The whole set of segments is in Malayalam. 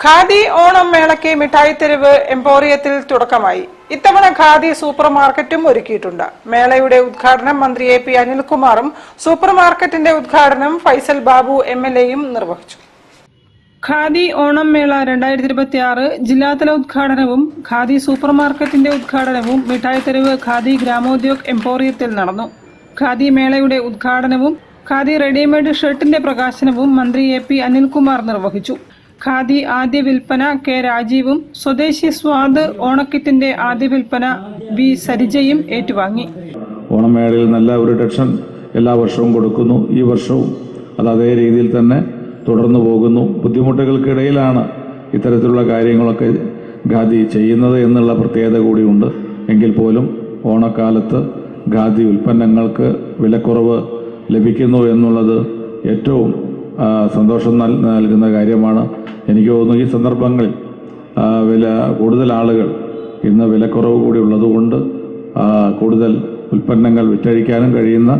ഖാദി ഓണം മേളയ്ക്ക് മിഠായിത്തെരുവ് എംപോറിയത്തിൽ തുടക്കമായി. ഇത്തവണ ഖാദി സൂപ്പർ മാർക്കറ്റും ഒരുക്കിയിട്ടുണ്ട്. മേളയുടെ ഉദ്ഘാടനം മന്ത്രി എ പി അനിൽകുമാറും സൂപ്പർ മാർക്കറ്റിന്റെ ഉദ്ഘാടനം ഫൈസൽ ബാബു MLAയും നിർവഹിച്ചു. ഖാദി ഓണം മേള 2026 ജില്ലാതല ഉദ്ഘാടനവും ഖാദി സൂപ്പർ മാർക്കറ്റിന്റെ ഉദ്ഘാടനവും മിഠായിത്തെരുവ് ഖാദി ഗ്രാമോദ്योग എംപോറിയത്തിൽ നടന്നു. ഖാദി മേളയുടെ ഉദ്ഘാടനവും ഖാദി റെഡിമെയ്ഡ് ഷർട്ടിന്റെ പ്രകാശനവും മന്ത്രി എ പി അനിൽകുമാർ നിർവഹിച്ചു. ഖാദി ആദ്യ വിൽപ്പന കെ രാജീവും സ്വദേശി സ്വാദ് ഓണക്കിറ്റിന്റെ ആദ്യ വിൽപ്പന വി സരിജയും ഏറ്റുവാങ്ങി. ഓണമേളയിൽ നല്ല ഒരു ടെൻഷൻ എല്ലാ വർഷവും കൊടുക്കുന്നു. ഈ വർഷവും അത് അതേ രീതിയിൽ തന്നെ തുടർന്നു പോകുന്നു. ബുദ്ധിമുട്ടുകൾക്കിടയിലാണ് ഇത്തരത്തിലുള്ള കാര്യങ്ങളൊക്കെ ഖാദി ചെയ്യുന്നത് എന്നുള്ള പ്രത്യേകത കൂടിയുണ്ട്. എങ്കിൽ പോലും ഓണക്കാലത്ത് ഖാദി ഉൽപ്പന്നങ്ങൾക്ക് വിലക്കുറവ് ലഭിക്കുന്നു എന്നുള്ളത് ഏറ്റവും സന്തോഷം നൽകുന്ന കാര്യമാണ്. എനിക്ക് തോന്നുന്നു ഈ സന്ദർഭങ്ങളിൽ കൂടുതൽ ആളുകൾ ഇന്ന് വിലക്കുറവ് കൂടി ഉള്ളതുകൊണ്ട് കൂടുതൽ ഉൽപ്പന്നങ്ങൾ വിറ്റഴിക്കാനും കഴിയുന്ന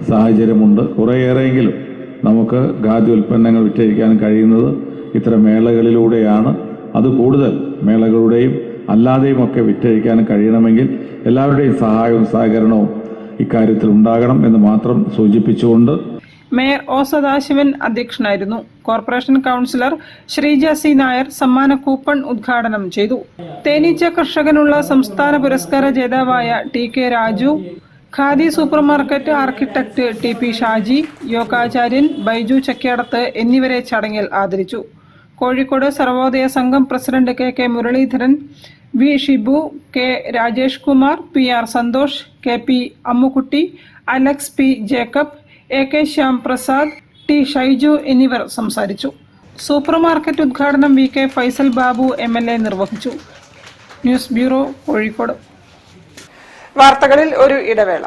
സാഹചര്യമുണ്ട്. കുറേയേറെയെങ്കിലും നമുക്ക് ഖാദി ഉൽപ്പന്നങ്ങൾ വിറ്റഴിക്കാനും കഴിയുന്നത് ഇത്തരം മേളകളിലൂടെയാണ്. അത് കൂടുതൽ മേളകളുടെയും അല്ലാതെയും ഒക്കെ വിറ്റഴിക്കാനും കഴിയണമെങ്കിൽ എല്ലാവരുടെയും സഹായവും സഹകരണവും ഇക്കാര്യത്തിൽ ഉണ്ടാകണം എന്ന് മാത്രം സൂചിപ്പിച്ചുകൊണ്ട് മേയർ ഒ സദാശിവൻ അധ്യക്ഷനായിരുന്നു. Corporation councillor Sreeja C Nair സമ്മാന കൂപ്പൺ ഉദ്ഘാടനം ചെയ്തു. തേനീച്ച കർഷകനുള്ള സംസ്ഥാന പുരസ്കാര ജേതാവായ T K. Raju, Khadi super market architect T P. Shaji, യോഗാചാര്യൻ ബൈജു ചക്കയടത്ത് എന്നിവരെ ചടങ്ങിൽ ആദരിച്ചു. Kozhikode Sarvodaya Sangham president K Muraleedharan, V Shibu, K Rajesh Kumar, P R. Santhosh, K P. Ammukutty, Alex P. Jacob, A K. Shyam Prasad, T. Shaiju എന്നിവർ സംസാരിച്ചു. സൂപ്പർ മാർക്കറ്റ് ഉദ്ഘാടനം വി.കെ. ഫൈസൽ ബാബു MLA നിർവഹിച്ചു. News bureau, Kozhikode. വാർത്തകളിൽ ഒരു ഇടവേള.